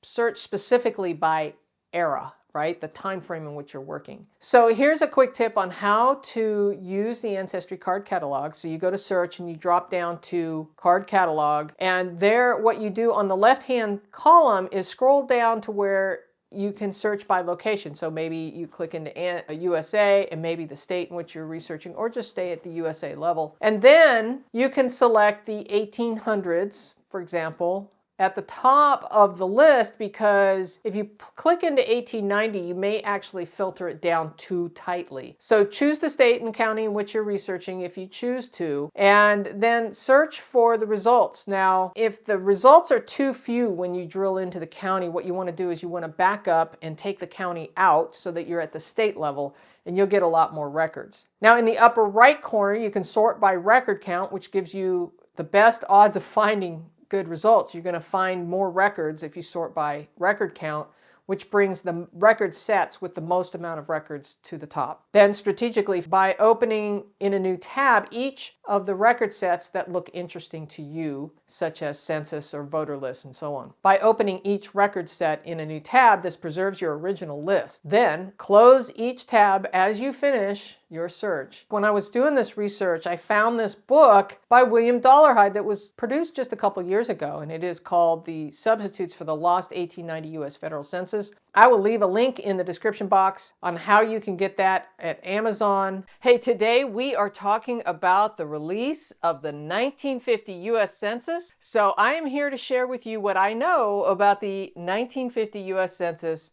search specifically by era, right? The time frame in which you're working. So here's a quick tip on how to use the Ancestry card catalog. So you go to search and you drop down to card catalog, and there what you do on the left-hand column is scroll down to where you can search by location. So maybe you click into USA and maybe the state in which you're researching, or just stay at the USA level. And then you can select the 1800s, for example, at the top of the list, because if you click into 1890, you may actually filter it down too tightly. So choose the state and county in which you're researching if you choose to, and then search for the results. Now, if the results are too few when you drill into the county, what you want to do is you want to back up and take the county out so that you're at the state level, and you'll get a lot more records. Now, in the upper right corner, you can sort by record count, which gives you the best odds of finding good results. You're going to find more records if you sort by record count, which brings the record sets with the most amount of records to the top. Then strategically, by opening in a new tab each of the record sets that look interesting to you, such as census or voter lists and so on. By opening each record set in a new tab, this preserves your original list. Then close each tab as you finish your search. When I was doing this research, I found this book by William Dollarhide that was produced just a couple years ago, and it is called The Substitutes for the Lost 1890 US Federal Census. I will leave a link in the description box on how you can get that at Amazon. Hey, today we are talking about the release of the 1950 US Census. So I am here to share with you what I know about the 1950 US Census,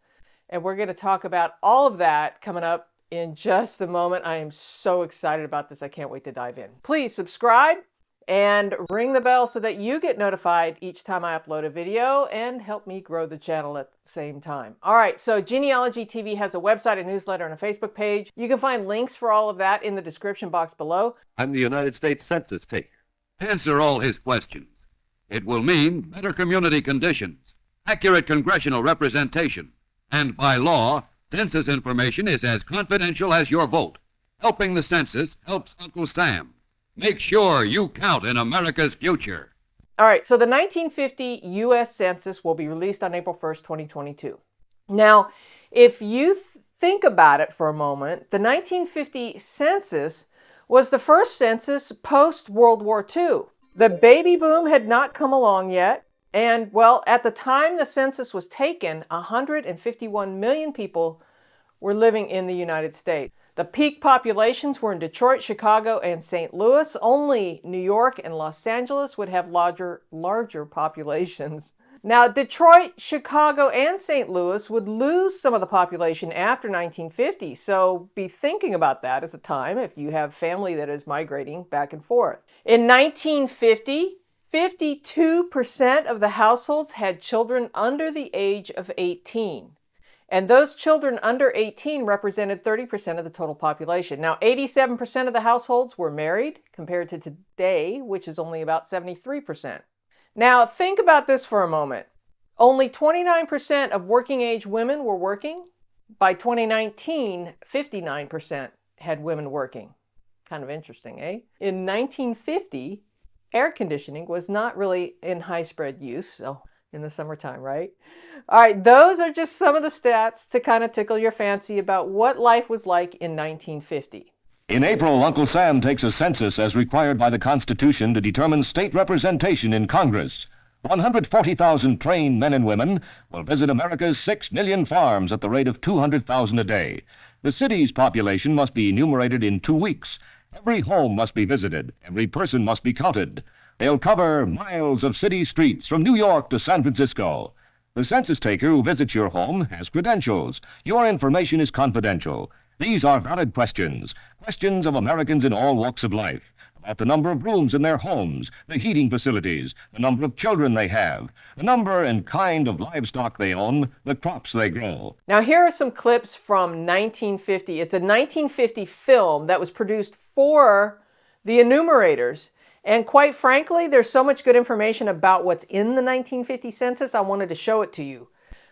and we're going to talk about all of that coming up in just a moment. I am so excited about this. I can't wait to dive in. Please subscribe and ring the bell so that you get notified each time I upload a video and help me grow the channel at the same time. All right, so Genealogy TV has a website, a newsletter, and a Facebook page. You can find links for all of that in the description box below. I'm the United States Census taker. Answer all his questions. It will mean better community conditions, accurate congressional representation, and by law, census information is as confidential as your vote. Helping the census helps Uncle Sam. Make sure you count in America's future. All right, so the 1950 US Census will be released on April 1st, 2022. Now, if you think about it for a moment, the 1950 Census was the first census post-World War II. The baby boom had not come along yet, and, well, at the time the census was taken, 151 million people were living in the United States. The peak populations were in Detroit, Chicago, and St. Louis. Only New York and Los Angeles would have larger populations. Now, Detroit, Chicago, and St. Louis would lose some of the population after 1950, so be thinking about that at the time if you have family that is migrating back and forth. In 1950, 52% of the households had children under the age of 18. And those children under 18 represented 30% of the total population. Now, 87% of the households were married, compared to today, which is only about 73%. Now, think about this for a moment. Only 29% of working age women were working. By 2019, 59% had women working. Kind of interesting, eh? In 1950, air conditioning was not really in high spread use, so in the summertime, right? All right, those are just some of the stats to kind of tickle your fancy about what life was like in 1950. In April, Uncle Sam takes a census as required by the Constitution to determine state representation in Congress. 140,000 trained men and women will visit America's 6 million farms at the rate of 200,000 a day. The city's population must be enumerated in 2 weeks. Every home must be visited. Every person must be counted. They'll cover miles of city streets from New York to San Francisco. The census taker who visits your home has credentials. Your information is confidential. These are valid questions of Americans in all walks of life, about the number of rooms in their homes, the heating facilities, the number of children they have, the number and kind of livestock they own, the crops they grow. Now, here are some clips from 1950. It's a 1950 film that was produced for the enumerators. And quite frankly, there's so much good information about what's in the 1950 census, I wanted to show it to you.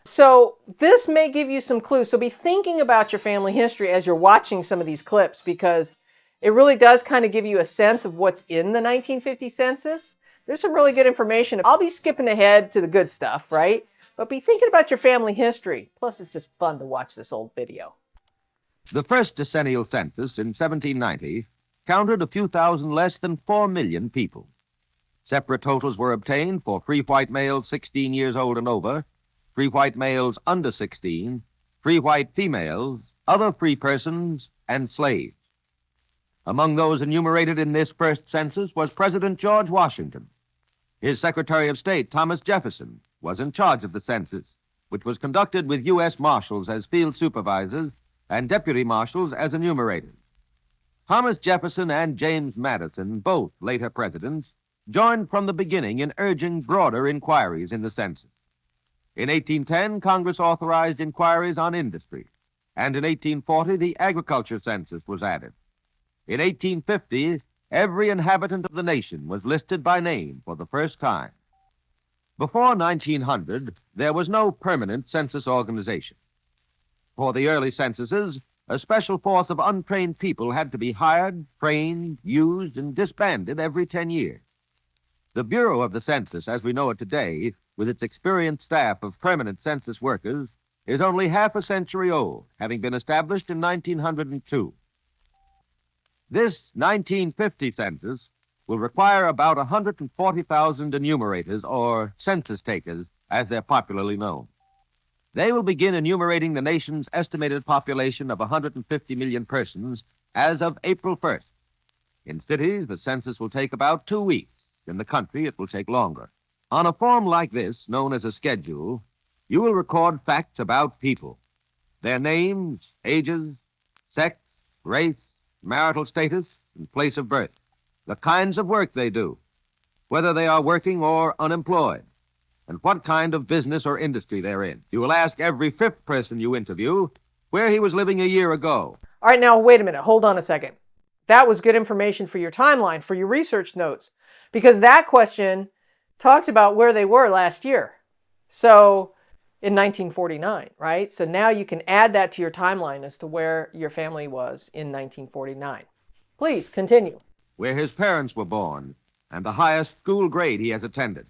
So this may give you some clues. So be thinking about your family history as you're watching some of these clips, because it really does kind of give you a sense of what's in the 1950 census. There's some really good information. I'll be skipping ahead to the good stuff, right? But be thinking about your family history. Plus, it's just fun to watch this old video. The first decennial census in 1790 counted a few thousand less than 4 million people. Separate totals were obtained for free white males 16 years old and over, free white males under 16, free white females, other free persons, and slaves. Among those enumerated in this first census was President George Washington. His Secretary of State, Thomas Jefferson, was in charge of the census, which was conducted with U.S. Marshals as field supervisors and deputy marshals as enumerators. Thomas Jefferson and James Madison, both later presidents, joined from the beginning in urging broader inquiries in the census. In 1810, Congress authorized inquiries on industry, and in 1840, the agriculture census was added. In 1850, every inhabitant of the nation was listed by name for the first time. Before 1900, there was no permanent census organization. For the early censuses, a special force of untrained people had to be hired, trained, used, and disbanded every 10 years. The Bureau of the Census, as we know it today, with its experienced staff of permanent census workers, is only half a century old, having been established in 1902. This 1950 census will require about 140,000 enumerators, or census takers, as they're popularly known. They will begin enumerating the nation's estimated population of 150 million persons as of April 1st. In cities, the census will take about 2 weeks. In the country, it will take longer. On a form like this, known as a schedule, you will record facts about people, their names, ages, sex, race, marital status, and place of birth, the kinds of work they do, whether they are working or unemployed, and what kind of business or industry they're in. You will ask every fifth person you interview where he was living a year ago. All right, now wait a minute. Hold on a second. That was good information for your timeline, for your research notes, because that question talks about where they were last year. So in 1949, right? So now you can add that to your timeline as to where your family was in 1949. Please continue. Where his parents were born and the highest school grade he has attended.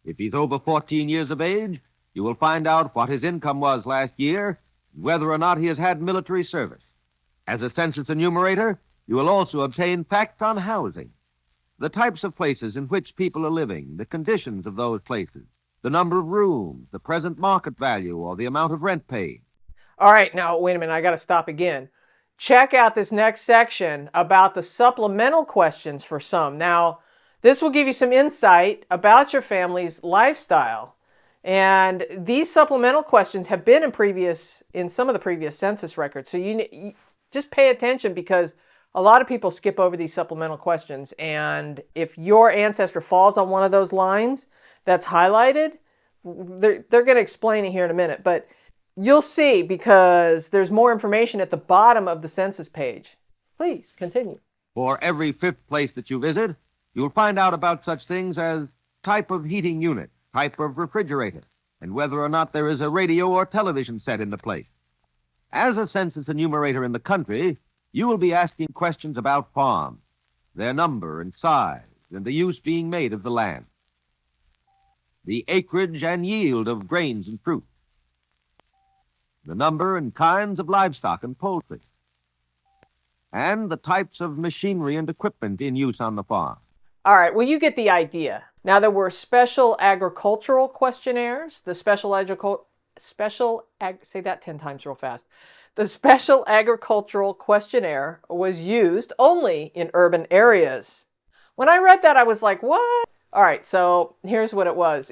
If he's over 14 years of age, you will find out what his income was last year and whether or not he has had military service. As a census enumerator, you will also obtain facts on housing, the types of places in which people are living, the conditions of those places, the number of rooms, the present market value, or the amount of rent paid. All right, now wait a minute. I got to stop again. Check out this next section about the supplemental questions for some. Now, this will give you some insight about your family's lifestyle. And these supplemental questions have been in some of the previous census records. So you just pay attention, because a lot of people skip over these supplemental questions. And if your ancestor falls on one of those lines that's highlighted, they're going to explain it here in a minute. But you'll see, because there's more information at the bottom of the census page. Please continue. For every fifth place that you visit, you'll find out about such things as type of heating unit, type of refrigerator, and whether or not there is a radio or television set in the place. As a census enumerator in the country, you will be asking questions about farms, their number and size, and the use being made of the land, the acreage and yield of grains and fruit, the number and kinds of livestock and poultry, and the types of machinery and equipment in use on the farm. All right, well, you get the idea. Now, there were special agricultural questionnaires. The say that 10 times real fast. The special agricultural questionnaire was used only in urban areas. When I read that, I was like, what? All right, so here's what it was.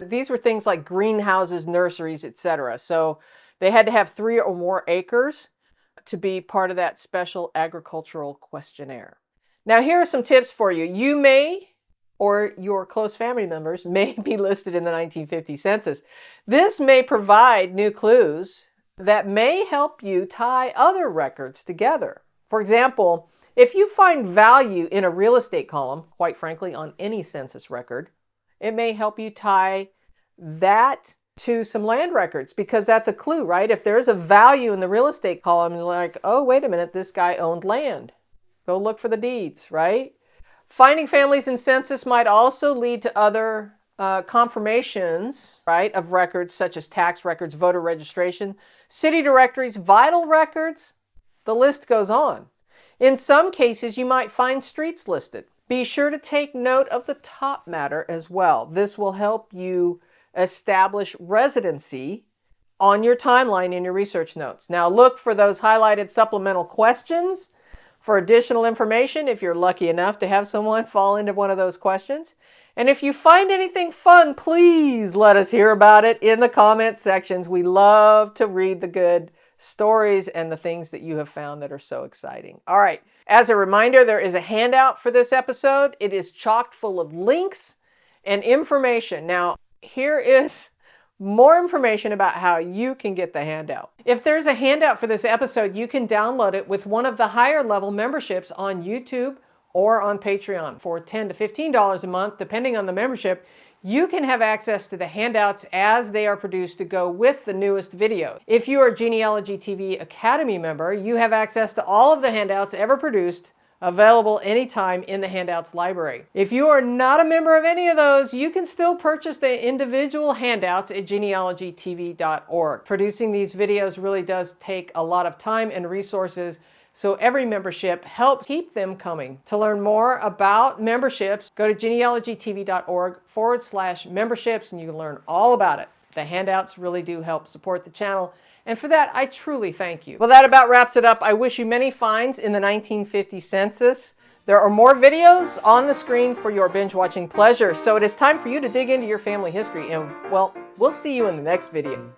These were things like greenhouses, nurseries, etc. So they had to have 3 or more acres to be part of that special agricultural questionnaire. Now, here are some tips for you. You may, or your close family members, may be listed in the 1950 census. This may provide new clues that may help you tie other records together. For example, if you find value in a real estate column, quite frankly, on any census record, it may help you tie that to some land records, because that's a clue, right? If there's a value in the real estate column, you're like, oh, wait a minute, this guy owned land. Go look for the deeds, right? Finding families in census might also lead to other confirmations, right, of records such as tax records, voter registration, city directories, vital records. The list goes on. In some cases, you might find streets listed. Be sure to take note of the top matter as well. This will help you establish residency on your timeline in your research notes. Now, look for those highlighted supplemental questions for additional information if you're lucky enough to have someone fall into one of those questions. And if you find anything fun, please let us hear about it in the comment sections. We love to read the good stories and the things that you have found that are so exciting. All right, as a reminder, there is a handout for this episode. It is chock full of links and information. Now, here is more information about how you can get the handout. If there's a handout for this episode, you can download it with one of the higher level memberships on YouTube or on Patreon. For $10 to $15 a month, depending on the membership, you can have access to the handouts as they are produced to go with the newest video. If you are a Genealogy TV Academy member, you have access to all of the handouts ever produced, available anytime in the handouts library. If you are not a member of any of those, you can still purchase the individual handouts at genealogytv.org. Producing these videos really does take a lot of time and resources, so every membership helps keep them coming. To learn more about memberships, go to genealogytv.org/memberships, and you can learn all about it. The handouts really do help support the channel, and for that, I truly thank you. Well, that about wraps it up. I wish you many finds in the 1950 census. There are more videos on the screen for your binge-watching pleasure, so it is time for you to dig into your family history, and, well, we'll see you in the next video.